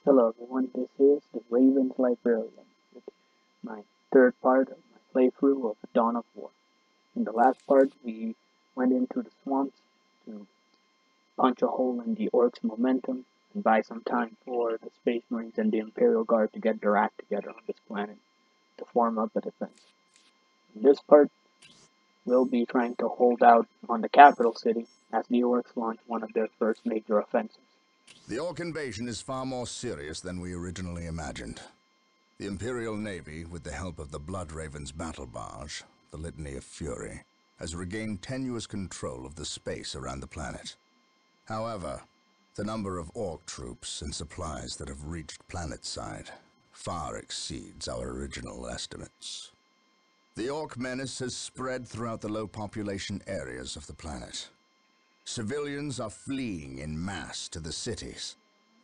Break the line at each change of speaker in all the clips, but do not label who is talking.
Hello everyone, this is the Raven's Librarian with my third part of my playthrough of Dawn of War. In the last part, we went into the swamps to punch a hole in the Orcs' momentum and buy some time for the Space Marines and the Imperial Guard to get their act together on this planet to form up a defense. In this part, we'll be trying to hold out on the capital city as the Orcs launch one of their first major offensives.
The Orc invasion is far more serious than we originally imagined. The Imperial Navy, with the help of the Blood Raven's battle barge, the Litany of Fury, has regained tenuous control of the space around the planet. However, the number of Orc troops and supplies that have reached planetside far exceeds our original estimates. The Orc menace has spread throughout the low population areas of the planet. Civilians are fleeing in mass to the cities,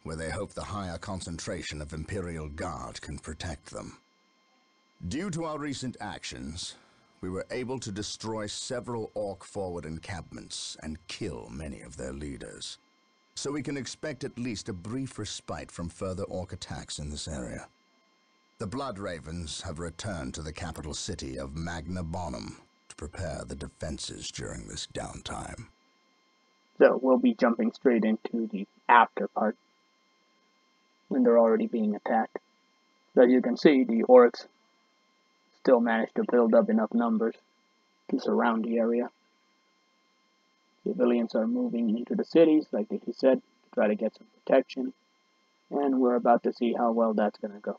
where they hope the higher concentration of Imperial Guard can protect them. Due to our recent actions, we were able to destroy several Orc forward encampments and kill many of their leaders. So we can expect at least a brief respite from further Orc attacks in this area. The Blood Ravens have returned to the capital city of Magna Bonum to prepare the defenses during this downtime.
So we'll be jumping straight into the after part, when they're already being attacked. So as you can see, the Orcs still managed to build up enough numbers to surround the area. Civilians are moving into the cities, like he said, to try to get some protection. And we're about to see how well that's going to go.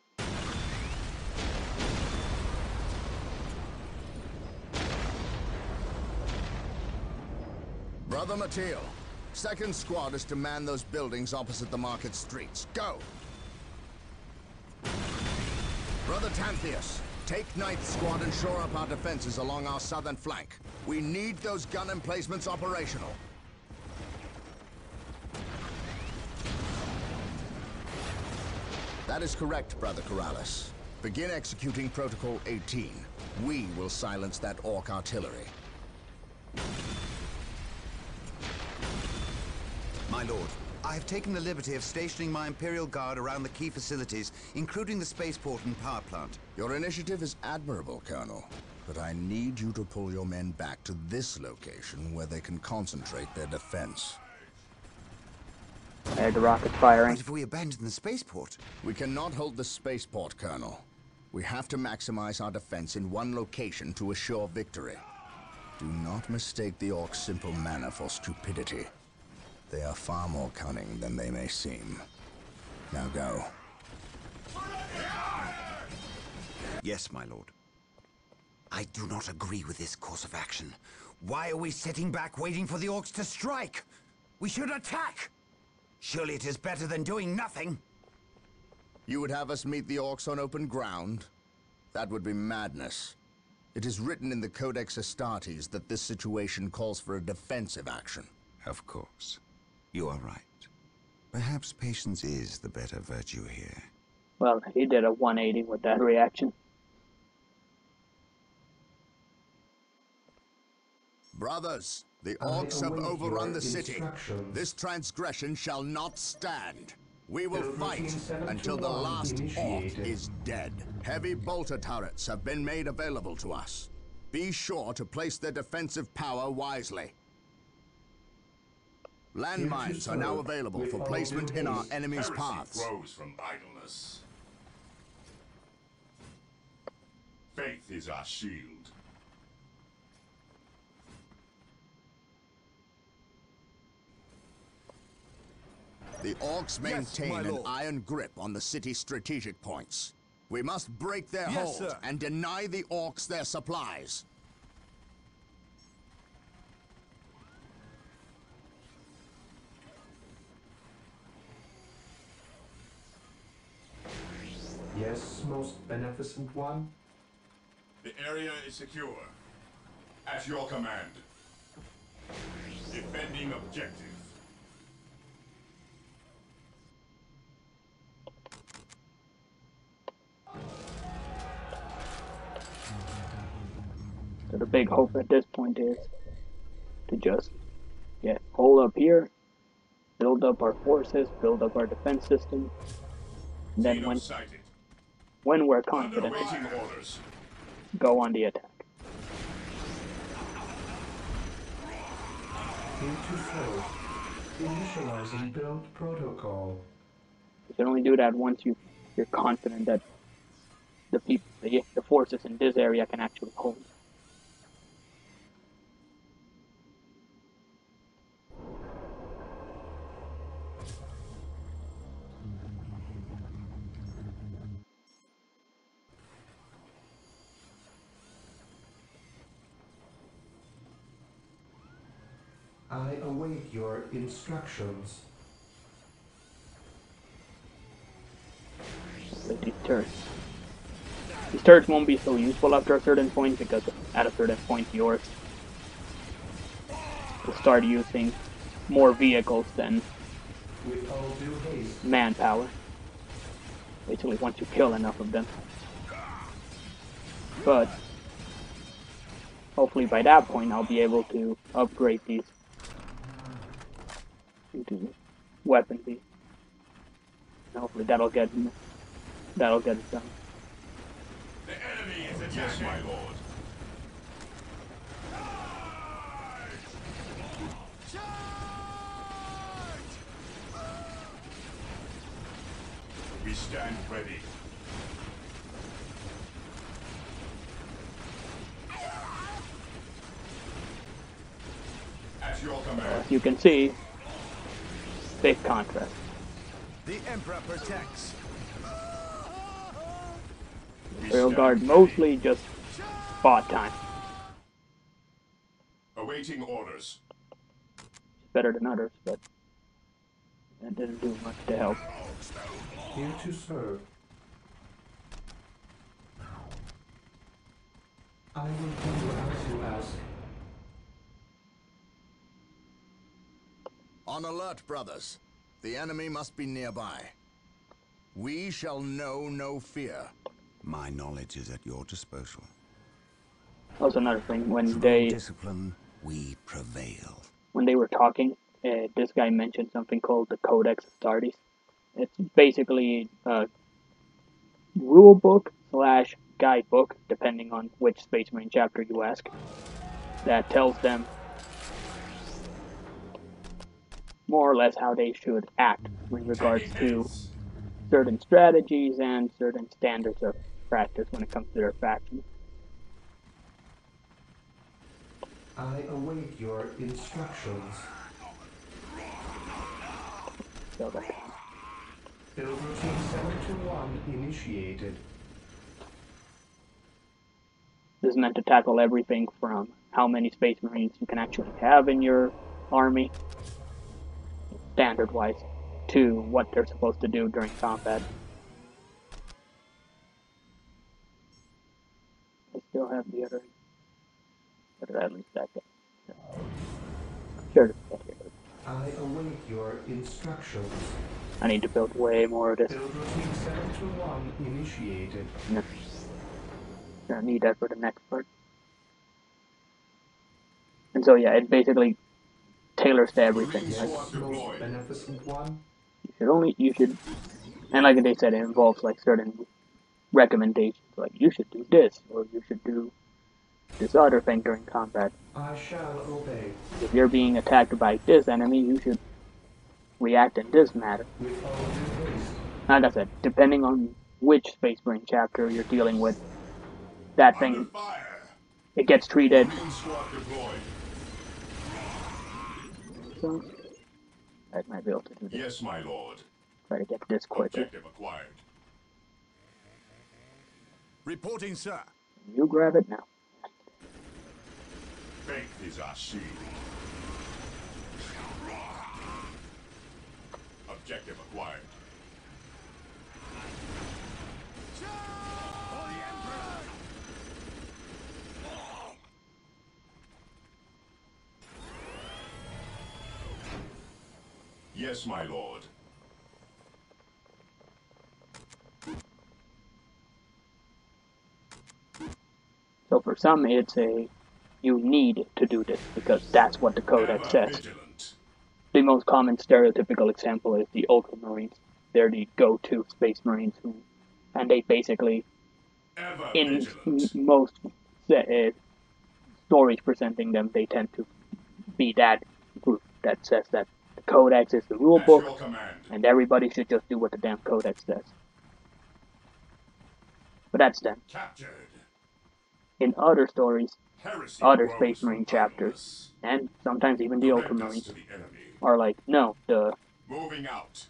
Brother Mateel, second squad is to man those buildings opposite the market streets. Go! Brother Tantheus, take 9th squad and shore up our defenses along our southern flank. We need those gun emplacements operational. That is correct, Brother Corrales. Begin executing Protocol 18. We will silence that Orc artillery.
My lord, I have taken the liberty of stationing my Imperial Guard around the key facilities, including the spaceport and power plant.
Your initiative is admirable, Colonel, but I need you to pull your men back to this location where they can concentrate their defense.
I heard the rockets firing.
But if we abandon the spaceport?
We cannot hold the spaceport, Colonel. We have to maximize our defense in one location to assure victory. Do not mistake the Orcs' simple manner for stupidity. They are far more cunning than they may seem. Now go.
Yes, my lord. I do not agree with this course of action. Why are we sitting back waiting for the Orcs to strike? We should attack! Surely it is better than doing nothing.
You would have us meet the Orcs on open ground? That would be madness. It is written in the Codex Astartes that this situation calls for a defensive action.
Of course. You are right. Perhaps patience is the better virtue here.
Well, he did a 180 with that reaction.
Brothers, the Orcs have overrun the city. This transgression shall not stand. We will fight until the last Orc is dead. Heavy bolter turrets have been made available to us. Be sure to place their defensive power wisely. Landmines are now available for placement in our enemy's paths.
Grows from idleness. Faith is our shield.
The Orcs maintain an iron grip on the city's strategic points. We must break their hold and deny the Orcs their supplies.
Yes, most beneficent one.
The area is secure. At your command. Defending objective.
So the big hope at this point is to just hold up here, build up our forces, build up our defense system, And then
Xeno sighted.
when we're
Under
confident,
waiting orders.
go on the attack.
Here to serve. Initializing build protocol.
You can only do that once you're confident that the forces in this area can actually hold.
I await your instructions.
With these turrets. These turrets won't be so useful after a certain point because at a certain point the Orks will start using more vehicles than
With all due haste.
manpower. Basically, once you kill enough of them. But hopefully by that point I'll be able to upgrade these into weapons. And hopefully that'll get it done.
The enemy is attacking. Yes, my lord. We stand ready. At your command.
As you can see, big contrast.
The Emperor protects.
Imperial Guard mostly just bought time.
Awaiting orders.
Better than others, but that didn't do much to help.
Here to serve. I will do as you ask.
On alert, brothers. The enemy must be nearby. We shall know no fear.
My knowledge is at your disposal.
Also another thing,
Through discipline, we prevail.
when they were talking, this guy mentioned something called the Codex Astartes. It's basically a rule book slash guidebook, depending on which Space Marine chapter you ask, that tells them more or less how they should act with regards to certain strategies and certain standards of practice when it comes to their faction.
I await your instructions.
So that
Build routine 721 initiated.
this is meant to tackle everything from how many Space Marines you can actually have in your army, standard-wise, to what they're supposed to do during combat. I still have the other, at least that guy. Sure.
I await your instructions.
I need to build way more of this.
Build routine 721 initiated.
No. Gonna need that for the next part. And so yeah, it basically tailors to everything.
Yes,
Like,
most beneficent one.
you should, and like they said, it involves like certain recommendations, like you should do this, or you should do this other thing during combat.
I shall obey.
If you're being attacked by this enemy, you should react in this manner.
With all due haste.
Like I said, depending on which Space Marine chapter you're dealing with, that
Under
thing,
fire.
it gets treated.
Marine squad deployed.
So, I might be able to do this.
Yes, my lord.
Try to get this quickly.
Objective acquired.
Reporting, sir.
You grab it now.
Faith is our shield. Objective acquired. Yes, my lord.
So for some, it's you need to do this because that's what the Codex
Ever
says.
vigilant.
The most common stereotypical example is the Ultramarines. they're the go-to Space Marines and they basically,
Ever
in
vigilant.
most stories presenting them, they tend to be that group that says that the Codex is the rule
At your
book,
command.
and everybody should just do what the damn Codex says. But that's them.
Captured.
In other stories,
Heresy
other
grows
Space
from
Marine chapters,
idleness.
and sometimes even the
Direct us
Ultramarines,
to the enemy.
are like, no, the
Moving out.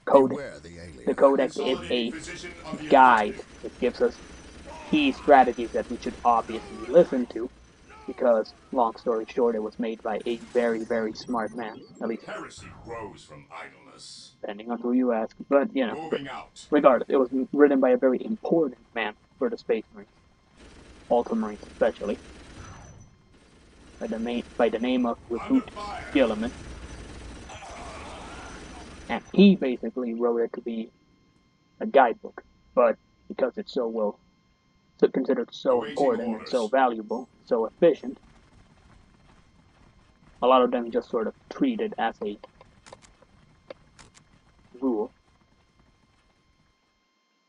Codex,
Beware the alien.
the Codex is
Consolidating
a
position on the
guide.
objective.
It gives us key strategies that we should obviously listen to, because, long story short, it was made by a very, very smart man, at least
Heresy grows from idleness.
depending on who you ask. But, you know,
Moving out.
regardless, it was written by a very important man for the Space Marines, Ultramarines especially, by the name of
Under
Reboot
fire.
Gilliman. And he basically wrote it to be a guidebook, but because it's so considered so
Awaiting
important and
orders.
so valuable, so efficient, a lot of them just sort of treat it as a rule.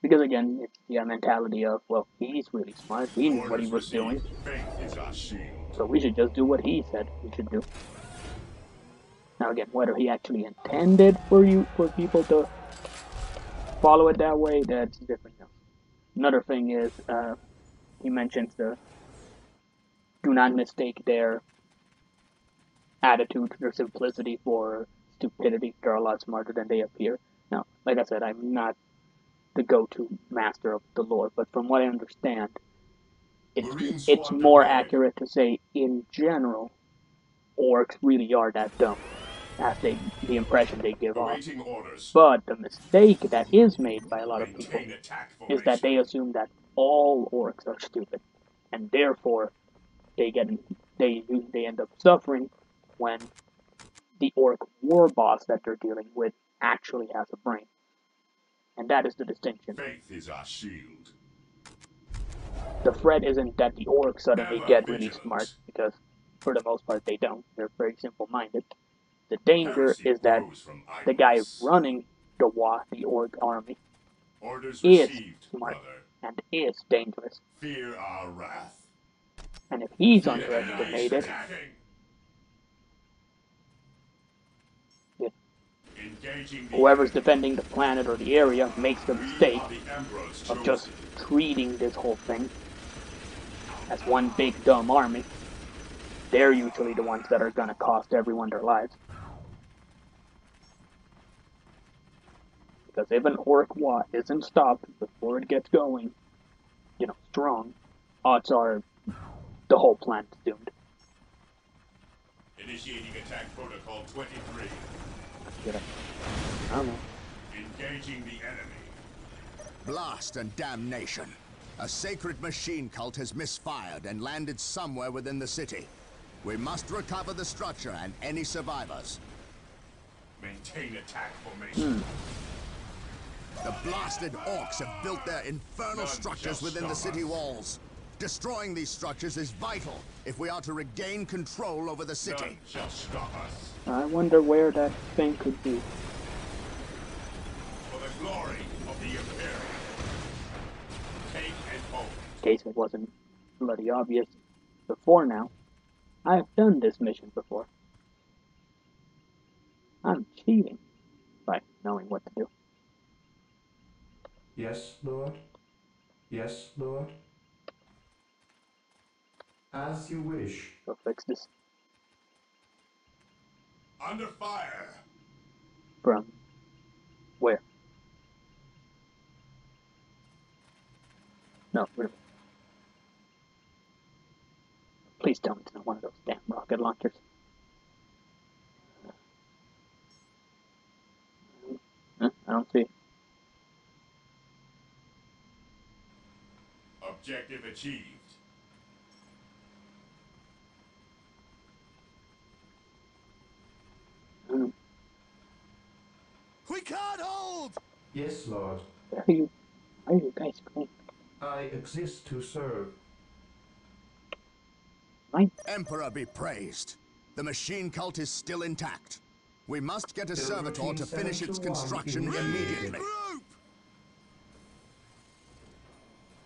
Because again, it's the mentality of, well, he's really smart, he knew what he
Orders
was doing,
received. Faith is our shield.
so we should just do what he said we should do. Now again, whether he actually intended for people to follow it that way, that's different now. Another thing is, he mentions the do not mistake their attitude, their simplicity for stupidity. They're a lot smarter than they appear. Now, like I said, I'm not the go-to master of the lore, but from what I understand, it's more accurate to say, in general, orcs really are that dumb, as the impression they give off.
Awaiting orders.
But the mistake that is made by a lot of people
Maintain attack
is that they assume that all orcs are stupid, and therefore they end up suffering when the orc war boss that they're dealing with actually has a brain. And that is the distinction.
Faith is our shield.
The threat isn't that the orcs suddenly
Ever
get really
vigilant.
smart, because for the most part they don't. They're very simple-minded. The danger
Heresy
is that
grows from
the guy
idleness.
running the orc army
Orders
is
received,
smart
brother.
and is dangerous.
Fear our wrath.
And if he's
The enemy is
underestimated,
attacking.
if
Engaging the
whoever's
enemy.
defending the planet or the area makes the
We
mistake
are the Emperor's
of
chosen.
just treating this whole thing as one big dumb army, they're usually the ones that are going to cost everyone their lives. Because if an orc war isn't stopped before it gets going, strong, odds are the whole planet's doomed.
Initiating attack protocol 23.
I don't know.
Engaging the enemy.
Blast and damnation. A sacred machine cult has misfired and landed somewhere within the city. We must recover the structure and any survivors.
Maintain attack formation.
The blasted orcs have built their infernal
None
structures
shall
within the
stop
city
us.
walls. Destroying these structures is vital if we are to regain control over the
None
city.
shall stop us.
I wonder where that thing could be.
For the glory of the Imperium. Take and hold.
In case it wasn't bloody obvious before now, I've done this mission before. I'm cheating by knowing what to do.
Yes, Lord. Yes, Lord. As you wish.
So fix this
Under fire.
from where? No, really. Please tell me it's not one of those damn rocket launchers. I don't see it.
Objective achieved.
We can't hold!
Yes, Lord.
Where are you guys going?
I exist to serve.
Right?
Emperor be praised. The machine cult is still intact. We must get a
Build
servitor
routine
to finish its
721
construction
initiated.
immediately.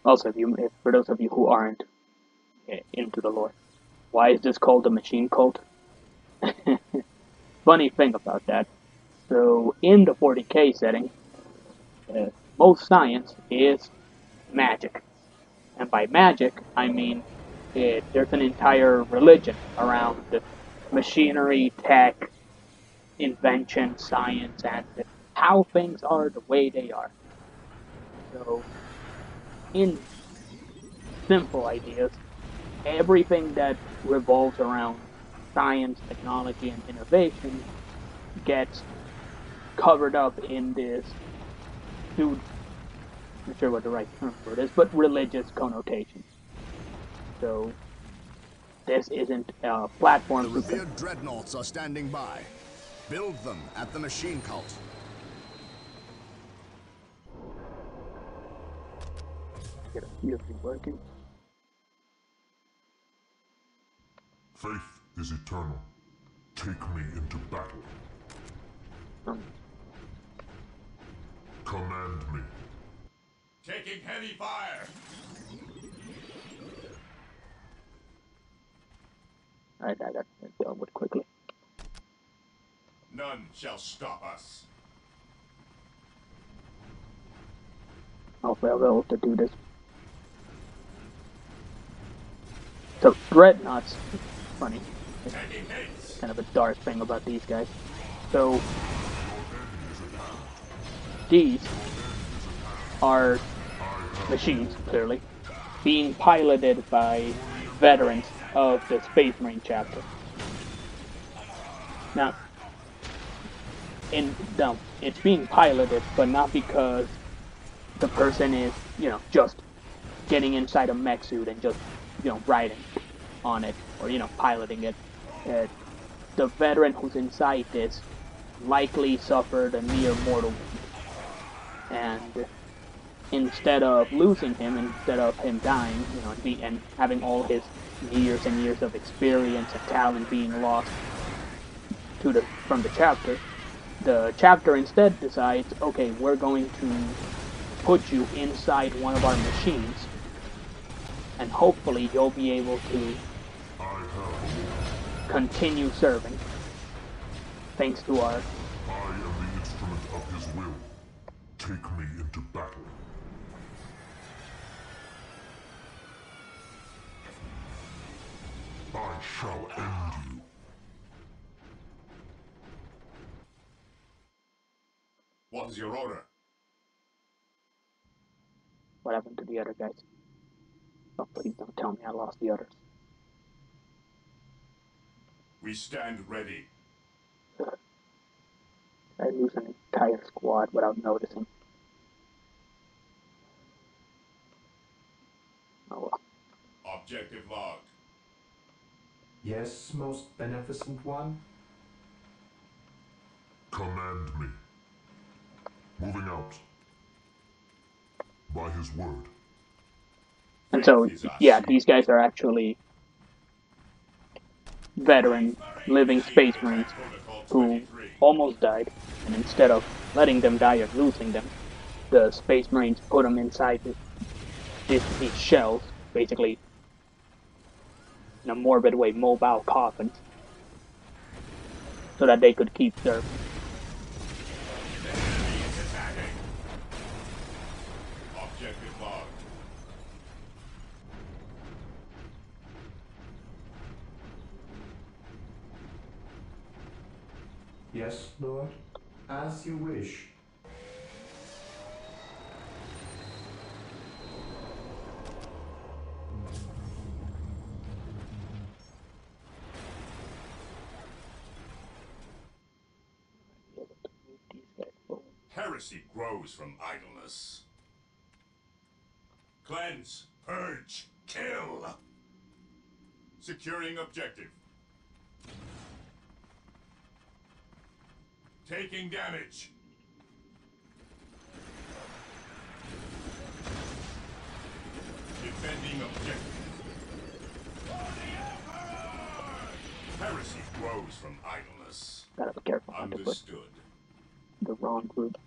Also, for those of you who aren't into the lore, why is this called the Machine Cult? Funny thing about that. So, in the 40k setting, most science is magic. And by magic, I mean there's an entire religion around machinery, tech, invention, science, and how things are the way they are. So, in simple ideas, everything that revolves around science, technology, and innovation gets covered up in this I'm not sure what the right term for it is, but religious connotation. So this isn't a platform
The revered dreadnoughts are standing by. Build them at the machine cult.
get a few of you working.
Faith is eternal. Take me into battle. Command me.
Taking heavy fire.
Alright, I got that dealt with quickly.
None shall stop us.
Hopefully I'll be able to do this. So, dreadnoughts, funny.
Taking hits.
Kind of a dark thing about these guys. So, these are machines, clearly, being piloted by veterans of the Space Marine chapter. Now, it's being piloted, but not because the person is, just getting inside a mech suit and just, riding on it or, piloting it. The veteran who's inside this likely suffered a near mortal wound. And instead of losing him, instead of him dying, and having all his years and years of experience and talent being lost from the chapter instead decides, okay, we're going to put you inside one of our machines, and hopefully you'll be able to continue serving, thanks to our...
I am the instrument of his will. Take me into battle. I shall end you.
What is your order?
What happened to the other guys? Oh, please don't tell me I lost the others.
We stand ready.
I lose an entire squad without noticing. Oh well.
Objective logged.
Yes, most beneficent one?
Command me. Moving out. By his word.
And so,
Faith is our
yeah,
shield.
these guys are actually veteran, living Space Marines
Protocol
who
23.
almost died, and instead of letting them die or losing them, the Space Marines put them inside these shells, basically, in a morbid way, mobile coffins, so that they could keep serving.
The enemy is attacking. Objective logged.
Yes, Lord? As you wish.
Heresy grows from idleness. Cleanse, purge, kill. Securing objective. Taking damage. Defending objective. Heresy grows from idleness.
Gotta be careful not to put
Understood.
the wrong group.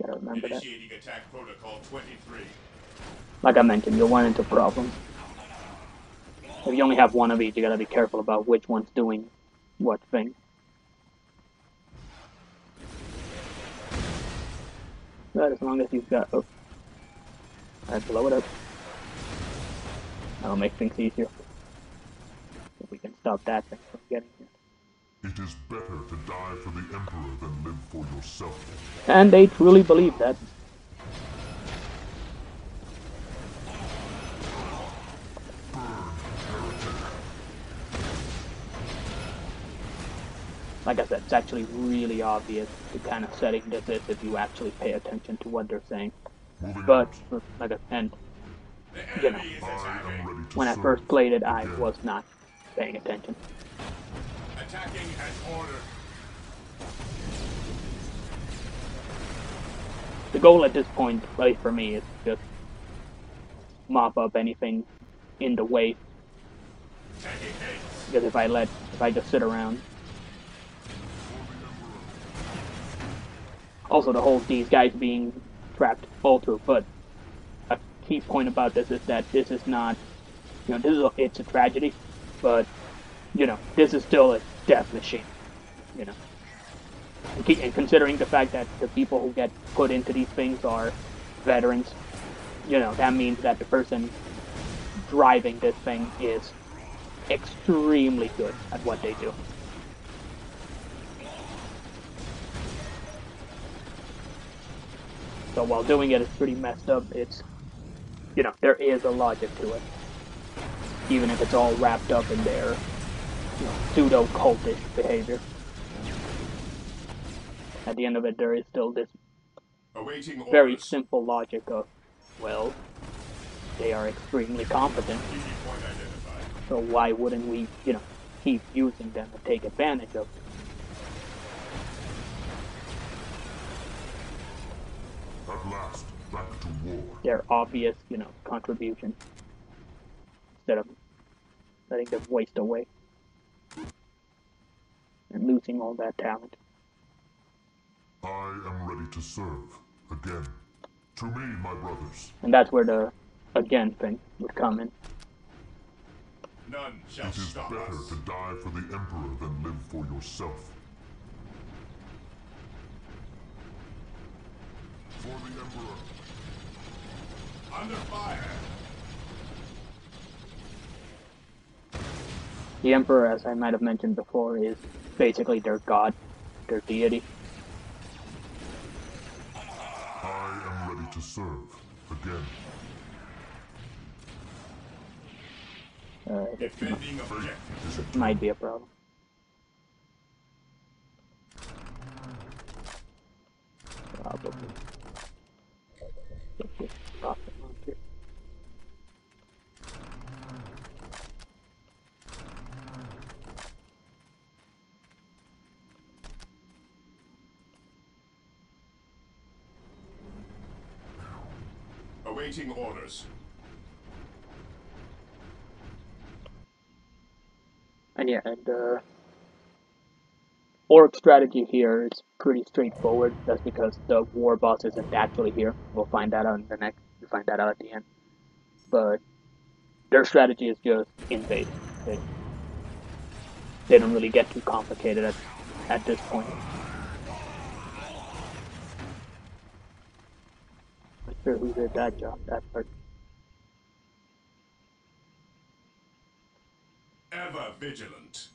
Gotta remember that.
Initiating attack protocol 23.
Like I mentioned, you'll run into problems. If you only have one of each, you gotta be careful about which one's doing what thing. But as long as you've got... Oh. Alright, blow it up. That'll make things easier. If we can stop that thing from getting here.
It is better to die for the Emperor than live for yourself.
And they truly believe that. Like I said, it's actually really obvious the kind of setting this is if you actually pay attention to what they're saying. But, like I said, you know, when I first played it, I was not paying attention.
Attacking as ordered.
The goal at this point, at least for me, is just mop up anything in the way. Because if I just sit around. Also, the whole these guys being trapped all through, but a key point about this is that this is not, you know, it's a tragedy, but, you know, this is still a death machine, you know. And considering the fact that the people who get put into these things are veterans, you know, that means that the person driving this thing is extremely good at what they do. So while doing it is pretty messed up, it's, you know, there is a logic to it. Even if it's all wrapped up in their, you know, pseudo-cultish behavior. At the end of it, there is still this very simple logic of, well, they are extremely competent. So why wouldn't we, you know, keep using them and take advantage of them?
At last, back to war.
Their obvious, you know, contribution. Instead of letting them waste away. And losing all that talent.
I am ready to serve. Again. To me, my brothers.
And that's where the again thing would come in.
None shall
It is
stop
better
us.
to die for the Emperor than live for yourself. For the Emperor.
Under fire.
The Emperor, as I might have mentioned before, is basically their god, their deity.
I am ready to serve. Again.
Defending objective.
It might be a problem. Probably. Get this rocket launcher.
Awaiting orders.
And yeah, and Orc strategy here is pretty straightforward. That's because the war boss isn't actually here. We'll find that out in the next. We'll find that out at the end. But their strategy is just invade. They don't really get too complicated at this point. Not sure who did that job. That part.
Ever vigilant.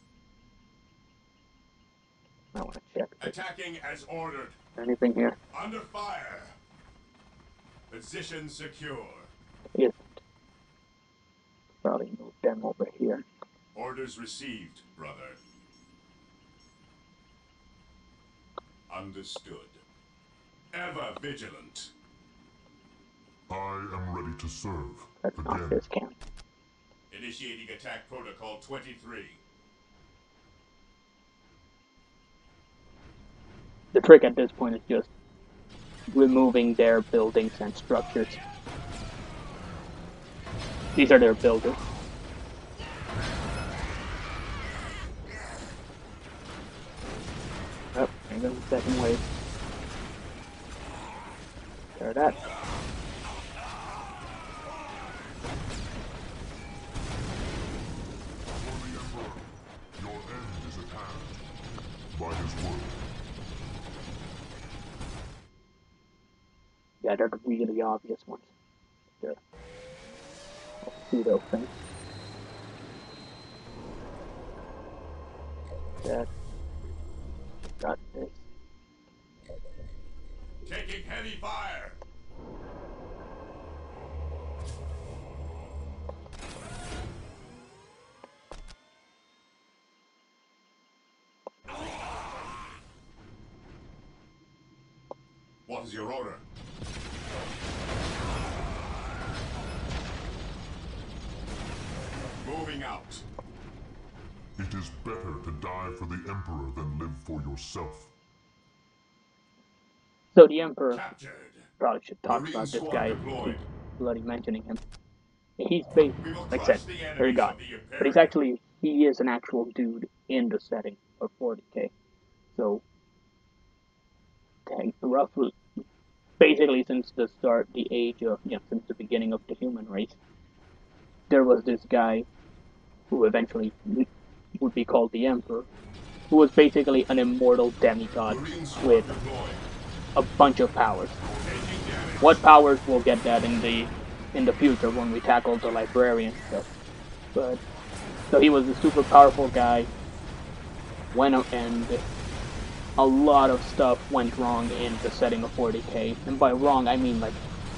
I want to check.
Attacking as ordered.
Anything here?
Under fire. Position secure.
Isn't. Probably move them over here.
Orders received, brother. Understood. Ever vigilant.
I am ready to serve.
Let's knock this camp.
Initiating attack protocol 23.
The trick at this point is just removing their buildings and structures. These are their builders. Give him a second wave. There that.
Your end is at hand. By his word.
Yeah, they're the really obvious ones. They're pseudo things. That. Got this.
Taking heavy fire. What is your order? Moving out.
It is better to die for the Emperor than live for yourself.
So the Emperor,
Captured.
probably should talk
Marine
about this
squad
guy.
deployed.
Keep bloody mentioning him. He's based,
We will
like I
crush
said,
the
very
enemies
god.
of the
But he's
Imperium.
actually, he is an actual dude in the setting of 40k. So, roughly, basically since the start, the age of, since the beginning of the human race, there was this guy who eventually would be called the Emperor, who was basically an immortal demigod
Marine squad
with
deployed.
a bunch of powers.
Taking damage.
What powers, we'll get that in the future when we tackle the librarian stuff. But so he was a super powerful guy. And a lot of stuff went wrong in the setting of 40k, and by wrong I mean like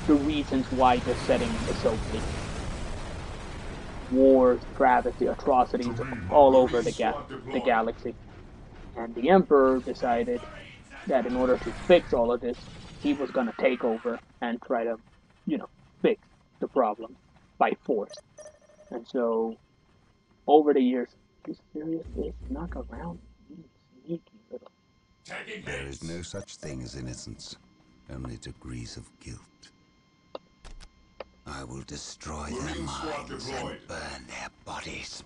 the reasons why the setting is so bleak. Wars, travesty, atrocities all over the galaxy. And the Emperor decided that in order to fix all of this, he was gonna take over and try to, fix the problem by force. And so, over the years, this seriously snuck around, you sneaky little.
Taking
There
hits.
is no such thing as innocence, only degrees of guilt. I will destroy their
Marine squad
minds
deployed.
and burn their bodies.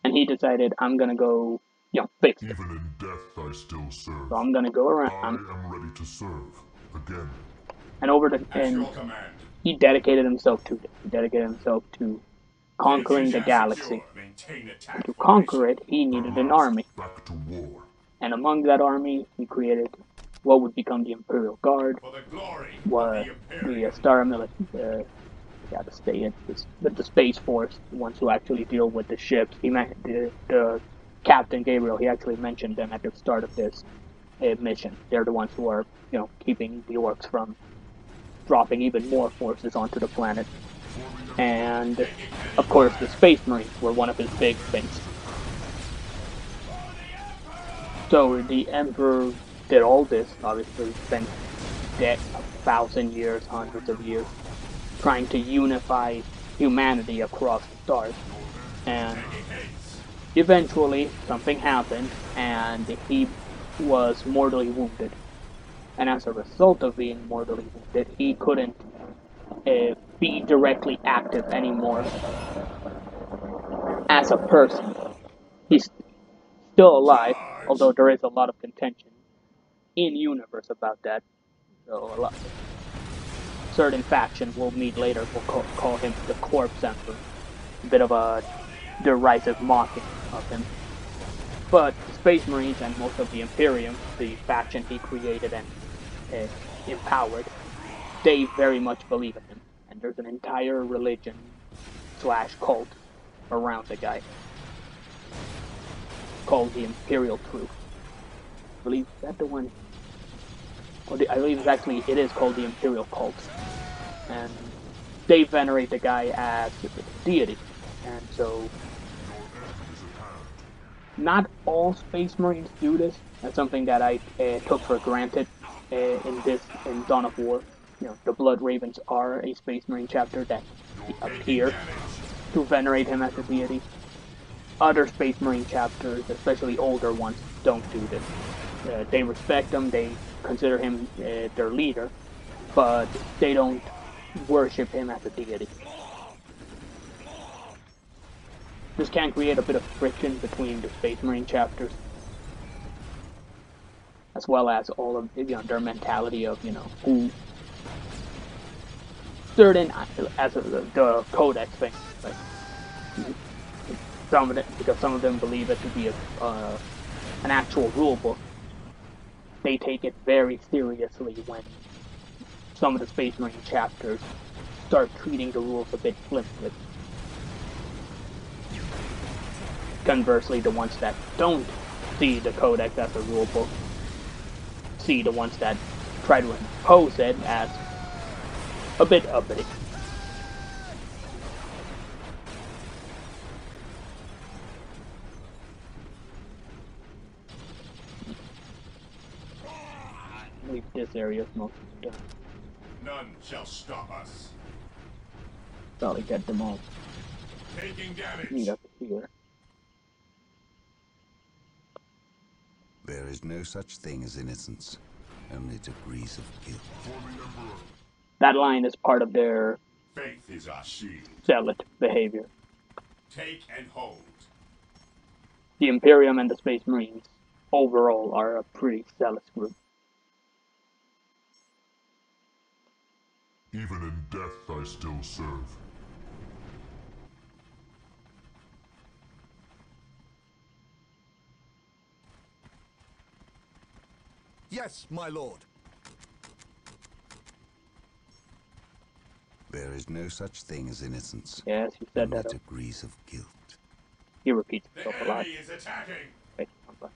And he decided, I'm gonna go, fix it.
Even in death I still serve.
So I'm gonna go
I
around,
am ready to serve. Again.
At your
and
command.
he dedicated himself to this. He dedicated himself to conquering the galaxy.
Maintain
And
attack
to
formation.
conquer it, he
At
needed an
last,
army.
back to war.
And among that army, he created what would become the Imperial Guard,
For the glory
was
of the
the
Imperium.
Star Military, the Space Force, the ones who actually deal with the ships. The Captain Gabriel, he actually mentioned them at the start of this mission. They're the ones who are, keeping the Orks from dropping even more forces onto the planet. And, of course, the Space Marines were one of his big things. So the Emperor did all this, obviously spent 1,000 years, hundreds of years, trying to unify humanity across the stars. And eventually, something happened, and he was mortally wounded. And as a result of being mortally wounded, he couldn't be directly active anymore as a person. He's still alive, although there is a lot of contention in universe about that. So certain faction we'll meet later will call him the Corpse Emperor. A bit of a derisive mocking of him. But the Space Marines and most of the Imperium, the faction he created and empowered, they very much believe in him. And there's an entire religion / cult around the guy called the Imperial Truth. I believe that's the one. I believe it is called the Imperial Cult. And they venerate the guy as a deity. And so, not all Space Marines do this. That's something that I took for granted in Dawn of War. The Blood Ravens are a Space Marine chapter that appear to venerate him as a deity. Other Space Marine chapters, especially older ones, don't do this. They respect him, they consider him their leader, but they don't worship him as a deity. This can create a bit of friction between the Space Marine chapters, as well as all of their mentality of who certain as the codex thing, like some of it, because some of them believe it to be an actual rule book. They take it very seriously when some of the Space Marine chapters start treating the rules a bit flippantly. Conversely, the ones that don't see the codex as a rule book see the ones that try to impose it as a bit uppity. I believe this area is mostly done.
None shall stop us.
Probably get them all.
Taking damage.
Meet up here.
There is no such thing as innocence, only degrees of guilt.
That line is part of their
Faith is our shield.
zealot behavior.
Take and hold.
The Imperium and the Space Marines overall are a pretty zealous group.
Even in death, I still serve.
Yes, my lord.
There is no such thing as innocence,
Yes, he said
only
that.
degrees of guilt.
He repeats
The
himself a lot.
enemy is attacking.
Wait, hold on.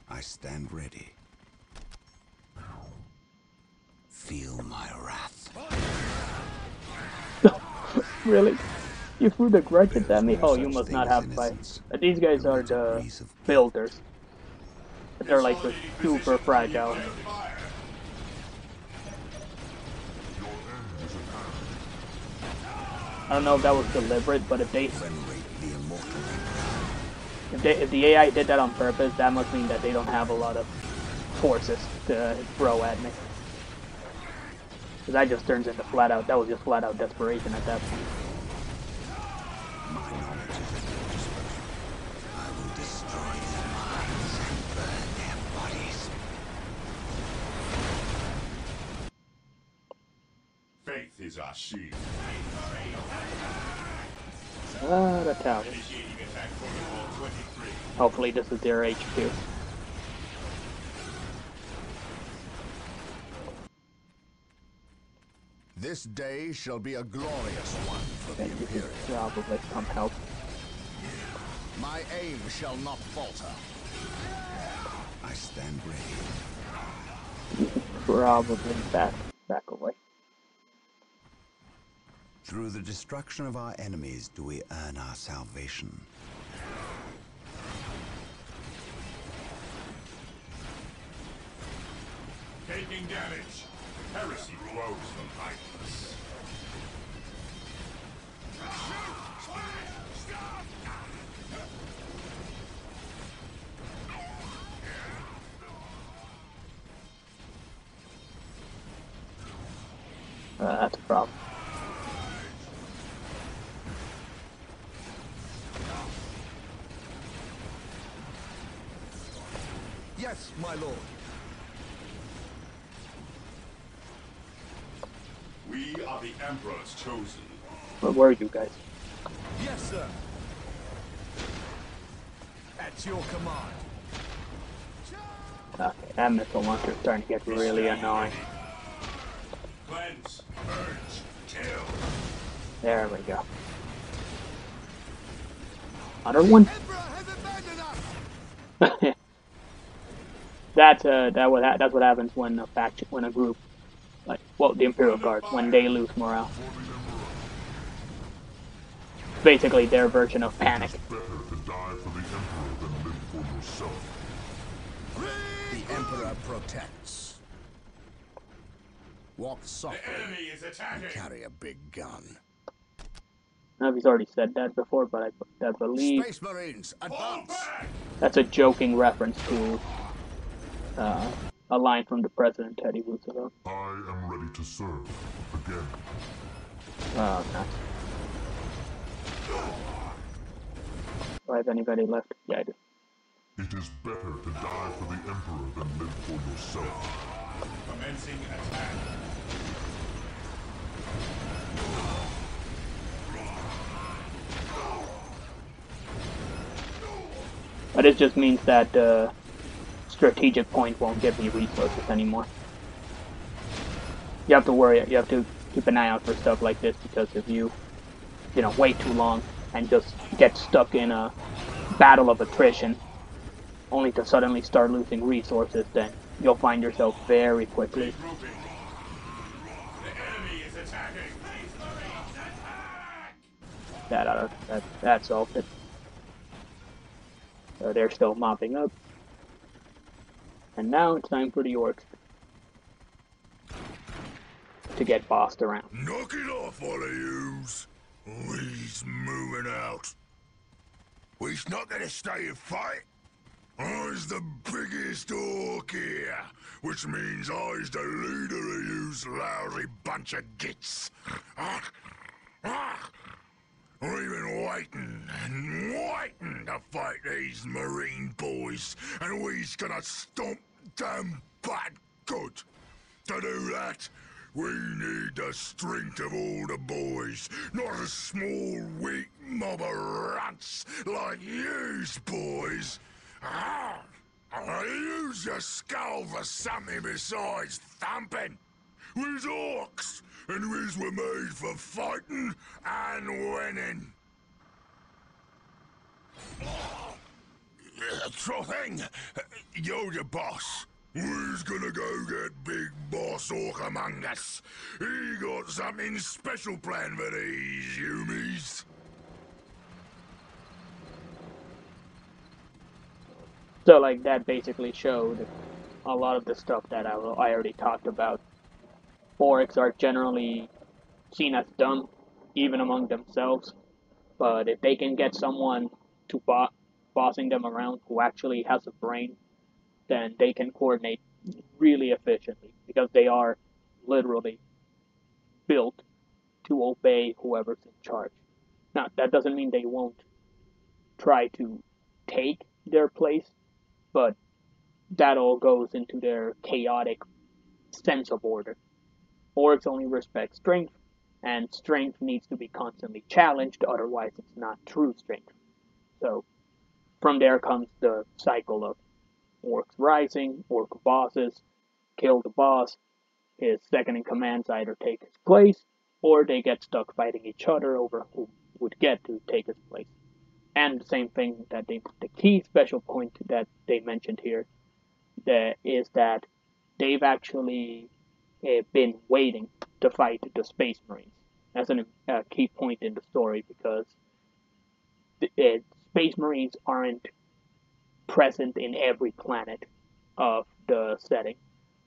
I stand ready. Feel my wrath.
Really? You threw the grudges
There is
at me?
no
Oh, you
such
must
thing
not
as
have fight.
innocence,
These guys are
only
the
degrees of guilt.
builders. They're like the
Consolidating
super
position.
fragile.
Take fire.
Your end is at hand.
I don't know if that was deliberate, but if
Venerate the immortal
if the AI did that on purpose, that must mean that they don't have a lot of forces to throw at me. Because that just turns into that was just flat out desperation at that point.
My knowledge is at your disposal. I will destroy their minds and burn their bodies.
Faith is our shield.
The tower.
Initiating attack protocol 23.
Hopefully this is their HQ.
This day shall be a glorious one for the
Okay, you
Imperium.
can probably come help.
My aim shall not falter.
I stand ready.
Probably back away.
Through the destruction of our enemies do we earn our salvation.
Taking damage. Heresy grows from violence.
That's a problem.
Yes, my lord.
We are the Emperor's chosen.
Where were you guys?
Yes, sir. At your command.
Okay, that missile launcher is starting to get really annoying.
Cleanse, purge, kill.
There we go. Another one?
Emperor has abandoned us.
That's what happens when a group, like, well, the Imperial Guard, when they lose morale. Basically their version of panic.
Better to die for the Emperor than live for yourself.
The Emperor protects. Walk softly
The enemy is
and
attacking.
carry a big gun.
I don't know if he's already said that before, but I believe
Space Marines,
Fall
advance!
back.
that's a joking reference to a line from the president Teddy Roosevelt.
I am ready to serve again.
Oh, nice. Do I have anybody left? Yeah, I do.
It is better to die for the Emperor than live for yourself.
Commencing attack.
But it just means that the strategic point won't give me resources anymore. You have to worry, you have to keep an eye out for stuff like this, because if you wait too long and just get stuck in a battle of attrition, only to suddenly start losing resources, then you'll find yourself very quickly.
Regrouping. The enemy is attacking. Attack!
That solved it. So they're still mopping up. And now it's time for the Orks to get bossed around.
Knock it off, all of yous. We's moving out. We's not gonna stay and fight. I's the biggest orc here, which means I's the leader of yous lousy bunch of gits. We've been waiting and waiting to fight these Marine boys, and we's gonna stomp them bad good. To do that, we need the strength of all the boys, not a small, weak mob of runts like yous boys. Use your skull for something besides thumping. We's orcs, and we's were made for fighting and winning. Sure thing. You're the boss. We's gonna go get Big Boss Orc among us. He got something special planned for these humies.
So like that basically showed a lot of the stuff that I already talked about. Orcs are generally seen as dumb, even among themselves, but if they can get someone to bossing them around who actually has a brain, then they can coordinate really efficiently, because they are literally built to obey whoever's in charge. Now, that doesn't mean they won't try to take their place, but that all goes into their chaotic sense of order. Orcs only respect strength, and strength needs to be constantly challenged, otherwise it's not true strength. So from there comes the cycle of Orcs rising, Orc bosses kill the boss, his second in commands either take his place, or they get stuck fighting each other over who would get to take his place. And the same thing that the key special point that they mentioned here is that they've actually been waiting to fight the Space Marines. That's a key point in the story, because Space Marines aren't present in every planet of the setting.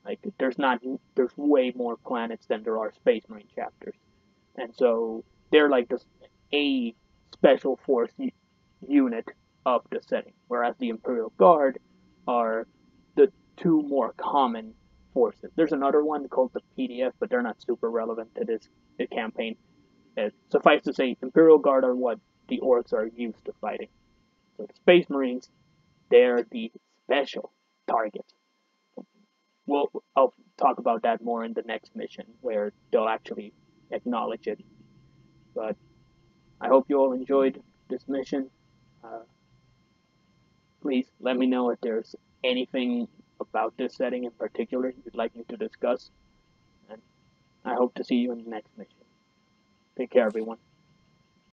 Like there's way more planets than there are Space Marine chapters, and so they're like a special force unit of the setting, whereas the Imperial Guard are the two more common forces. There's another one called the PDF, but they're not super relevant to this campaign. Suffice to say, Imperial Guard are what the Orcs are used to fighting. So the Space Marines, they're the special targets. I'll talk about that more in the next mission, where they'll actually acknowledge it. But I hope you all enjoyed this mission. Please let me know if there's anything about this setting in particular you'd like me to discuss. And I hope to see you in the next mission. Take care, everyone.